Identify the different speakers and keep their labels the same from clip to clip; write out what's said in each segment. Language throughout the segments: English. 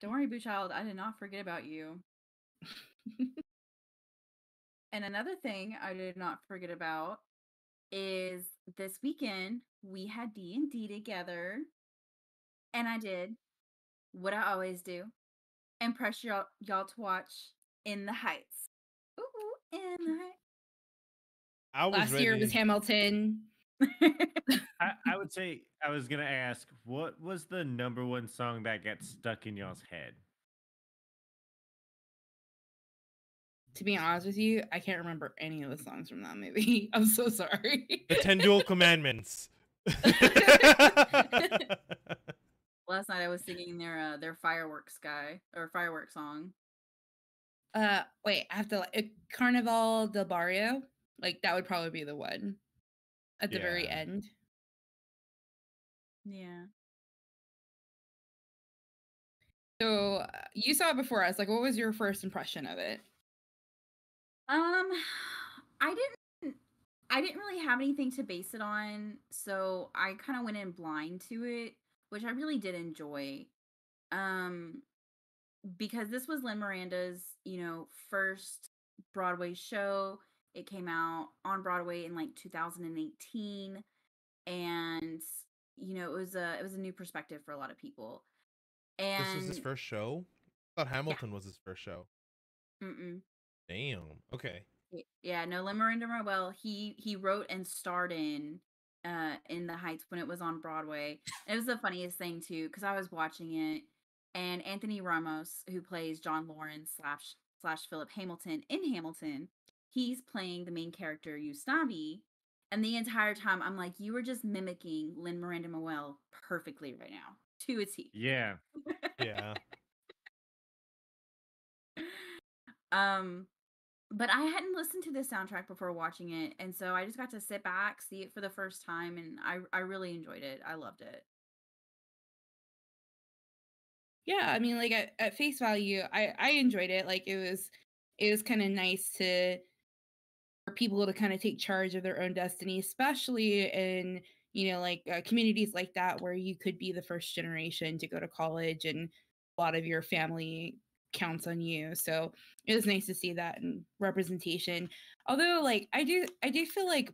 Speaker 1: Don't worry, Boo Child. I did not forget about you. And another thing I did not forget about is this weekend we had D&D together, and I did what I always do and pressure y'all to watch In the Heights. Ooh, In the
Speaker 2: I was
Speaker 3: Last year it was Hamilton.
Speaker 1: Heights.
Speaker 4: I would say, I was gonna ask, what was the number one song that got stuck in y'all's head?
Speaker 3: To be honest with you, I can't remember any of the songs from that movie. I'm so sorry.
Speaker 2: The 10 Dual Commandments.
Speaker 1: Last night I was singing their fireworks song.
Speaker 3: Wait, I have to Carnival del Barrio. Like that would probably be the one at the very
Speaker 2: Yeah.
Speaker 3: end.
Speaker 1: Yeah.
Speaker 3: So you saw it before us. Like, what was your first impression of it?
Speaker 1: I didn't really have anything to base it on, so I kind of went in blind to it, which I really did enjoy. Because this was Lin Miranda's, first Broadway show. It came out on Broadway in like 2018, and it was a new perspective for a lot of people. And
Speaker 2: This was his first show? I thought Hamilton was his first show. Damn. Okay.
Speaker 1: Yeah, no, Lin Manuel, he wrote and starred in the Heights when it was on Broadway. And it was the funniest thing too, because I was watching it, and Anthony Ramos, who plays John Lawrence slash Philip Hamilton in Hamilton, he's playing the main character Ustavi. And the entire time I'm like, you were just mimicking Lin Manuel perfectly right now, to a T.
Speaker 4: Yeah.
Speaker 2: Yeah.
Speaker 1: But I hadn't listened to this soundtrack before watching it, and so I just got to sit back, see it for the first time, and I really enjoyed it. I loved it.
Speaker 3: Yeah, I mean, like at face value, I enjoyed it. Like it was kind of nice for people to kind of take charge of their own destiny, especially in like communities like that where you could be the first generation to go to college and a lot of your family counts on you. So it was nice to see that in representation. Although like I do feel like,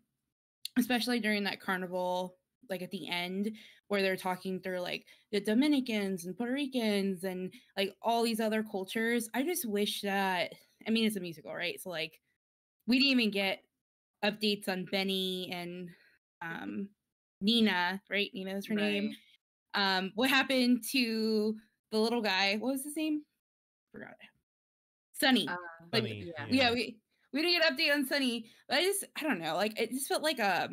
Speaker 3: especially during that carnival, like at the end where they're talking through like the Dominicans and Puerto Ricans and like all these other cultures, I just wish that, I mean, it's a musical, right? So like we didn't even get updates on Benny and Nina, right? Nina is her name. What happened to the little guy? What was his name? Forgot it. Sunny.
Speaker 2: Sunny.
Speaker 3: Yeah, we didn't get an update on Sunny, but I don't know, like it just felt like a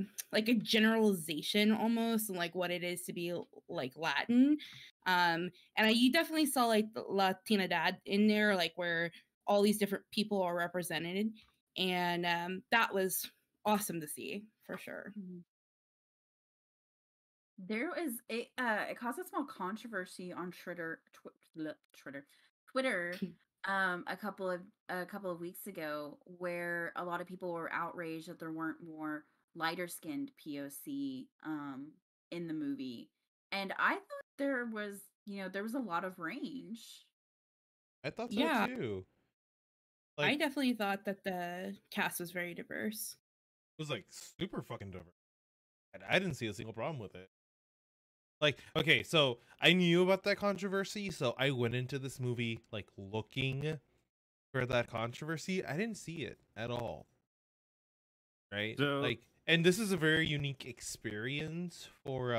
Speaker 3: generalization almost, and like what it is to be like Latin. And you definitely saw like the Latina dad in there, like where all these different people are represented, and that was awesome to see for sure.
Speaker 1: There was it caused a small controversy on Twitter a couple of weeks ago, where a lot of people were outraged that there weren't more lighter skinned POC in the movie, and I thought there was a lot of range.
Speaker 2: I thought so too.
Speaker 3: Like, I definitely thought that the cast was very diverse.
Speaker 2: It was like super fucking diverse. I didn't see a single problem with it. Like, okay, so I knew about that controversy, so I went into this movie like looking for that controversy. I didn't see it at all. Right?
Speaker 4: So,
Speaker 2: like, and this is a very unique experience for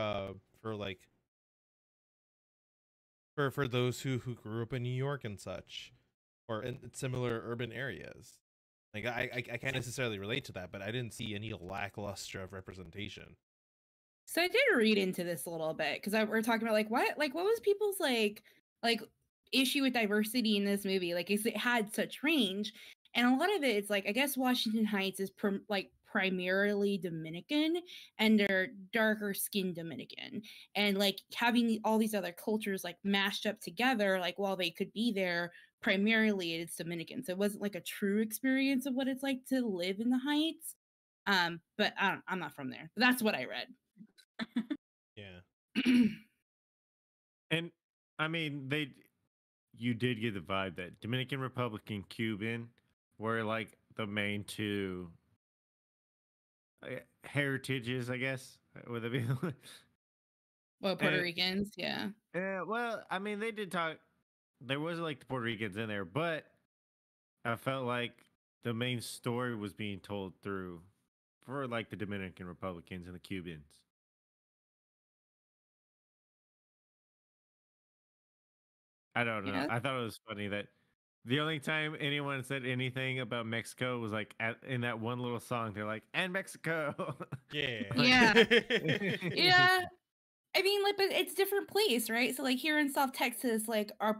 Speaker 2: those who grew up in New York and such, or in similar urban areas. Like I can't necessarily relate to that, but I didn't see any lackluster of representation.
Speaker 3: So I did read into this a little bit because we're talking about what was people's like issue with diversity in this movie? Like, is it had such range, and a lot of it is like, I guess Washington Heights is primarily Dominican, and they're darker skinned Dominican, and like having all these other cultures like mashed up together, like while they could be there, primarily it's Dominican, so it wasn't like a true experience of what it's like to live in the Heights. But I'm not from there. But that's what I read.
Speaker 2: Yeah.
Speaker 4: And I mean, you did get the vibe that Dominican Republic and Cuban were like the main two heritages, I guess. Would it be?
Speaker 3: Well, Puerto
Speaker 4: And
Speaker 3: Ricans, yeah.
Speaker 4: yeah, well, I mean, they did talk. There was like the Puerto Ricans in there, but I felt like the main story was being told through for like the Dominican Republicans and the Cubans. I don't know.
Speaker 3: Yeah.
Speaker 4: I thought it was funny that the only time anyone said anything about Mexico was like in that one little song. They're like, "And Mexico."
Speaker 2: Yeah.
Speaker 3: Yeah. Yeah. I mean, like, but it's different place, right? So, like, here in South Texas, like, our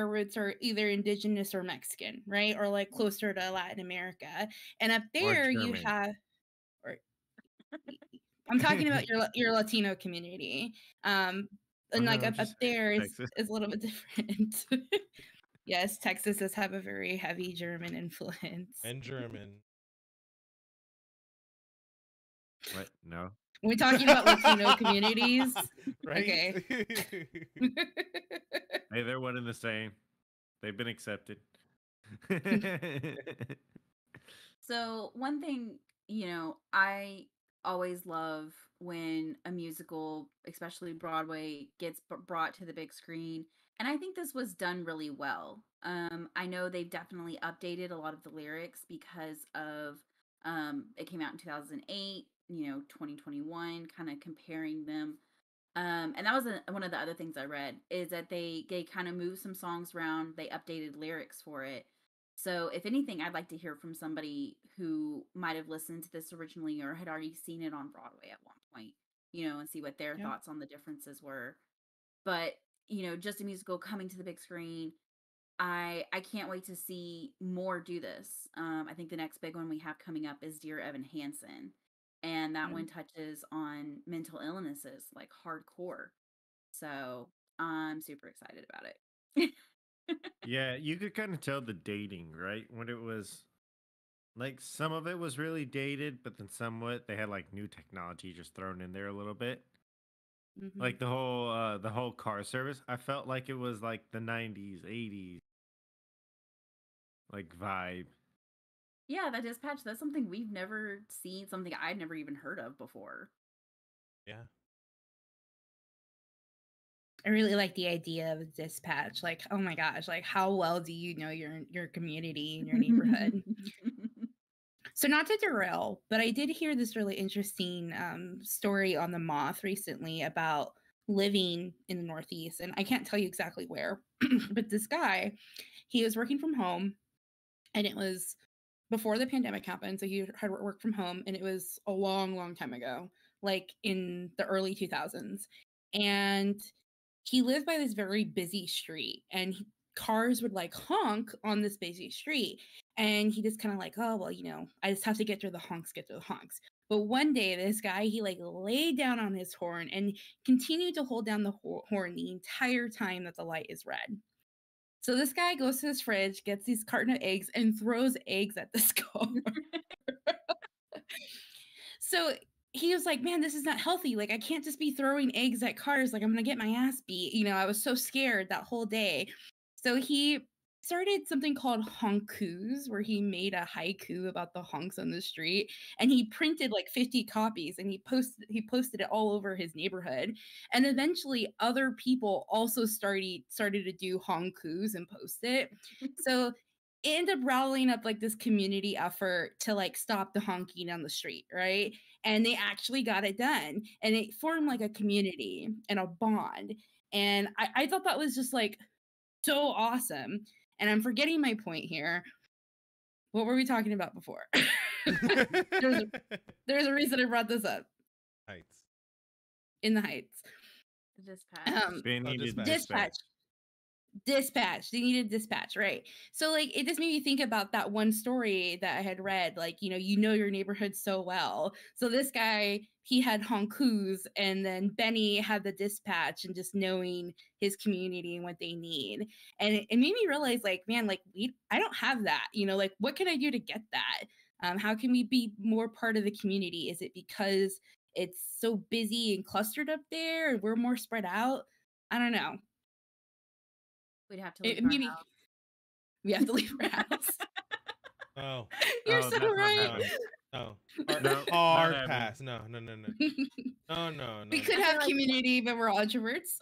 Speaker 3: roots are either indigenous or Mexican, right? Or like closer to Latin America. And up
Speaker 4: Or
Speaker 3: there, you
Speaker 4: German.
Speaker 3: have, or I'm talking about your Latino community.
Speaker 4: Oh
Speaker 3: And like
Speaker 4: no,
Speaker 3: up
Speaker 4: just
Speaker 3: there
Speaker 4: Texas.
Speaker 3: is a little bit different. Yes, Texas does have a very heavy German influence.
Speaker 2: And German.
Speaker 4: What? No.
Speaker 3: When we're talking about Latino communities,
Speaker 2: Right?
Speaker 3: okay.
Speaker 4: Hey, they're one and the same. They've been accepted.
Speaker 1: So, one thing, I always love when a musical, especially Broadway, gets brought to the big screen. And I think this was done really well. I know they've definitely updated a lot of the lyrics because of it came out in 2008, 2021, kind of comparing them. And that was one of the other things I read is that they kind of moved some songs around, they updated lyrics for it. So, if anything, I'd like to hear from somebody who might have listened to this originally or had already seen it on Broadway at one point, and see what their
Speaker 3: Yeah.
Speaker 1: thoughts on the differences were. But, just a musical coming to the big screen, I can't wait to see more do this. I think the next big one we have coming up is Dear Evan Hansen, and that one touches on mental illnesses like hardcore. So I'm super excited about it.
Speaker 4: Yeah, you could kind of tell the dating, right? When it was like some of it was really dated, but then somewhat they had like new technology just thrown in there a little bit.
Speaker 3: Mhm.
Speaker 4: Like the whole car service. I felt like it was like the 90s, 80s like vibe.
Speaker 1: Yeah, that dispatch, that's something we've never seen, something I'd never even heard of before.
Speaker 2: Yeah.
Speaker 3: I really like the idea of dispatch. Like, oh my gosh, like how well do you know your community and your neighborhood? So not to derail, but I did hear this really interesting story on the Moth recently about living in the Northeast, and I can't tell you exactly where, but this guy, he was working from home, and it was before the pandemic happened, so he had worked from home, and it was a long, long time ago, like in the early 2000s, and he lived by this very busy street, and cars would like honk on this busy street, and he just kind of like, oh well, I just have to get through the honks, get through the honks. But one day, this guy, he like laid down on his horn and continued to hold down the horn the entire time that the light is red. So this guy goes to his fridge, gets these carton of eggs, and throws eggs at this car. So he was like, man, this is not healthy. Like, I can't just be throwing eggs at cars. Like, I'm going to get my ass beat. I was so scared that whole day. So he started something called honkus, where he made a haiku about the honks on the street, and he printed like 50 copies, and he posted it all over his neighborhood. And eventually other people also started to do honkus and post it. So it ended up rallying up like this community effort to like stop the honking on the street, right? And they actually got it done, and it formed like a community and a bond. And I thought that was just like so awesome. And I'm forgetting my point here. What were we talking about before? there's a reason I brought this up.
Speaker 2: Heights.
Speaker 3: In the Heights.
Speaker 1: Dispatch.
Speaker 4: They needed
Speaker 3: Dispatch. They needed dispatch, right? So like it just made me think about that one story that I had read, like you know your neighborhood so well. So this guy, he had honkus, and then Benny had the dispatch, and just knowing his community and what they need. And it made me realize, like, man, like I don't have that. Like what can I do to get that? How can we be more part of the community? Is it because it's so busy and clustered up there and we're more spread out? I don't know.
Speaker 1: We'd have to leave our
Speaker 3: Maybe
Speaker 1: house.
Speaker 3: we have to leave our house.
Speaker 2: Oh,
Speaker 3: You're
Speaker 4: Oh,
Speaker 3: so
Speaker 4: that's not
Speaker 3: right.
Speaker 4: happening.
Speaker 2: no.
Speaker 4: No, not
Speaker 2: Hard
Speaker 4: happening.
Speaker 2: pass. No. No.
Speaker 3: We
Speaker 2: No.
Speaker 3: could have
Speaker 1: like-
Speaker 3: community, but we're all introverts.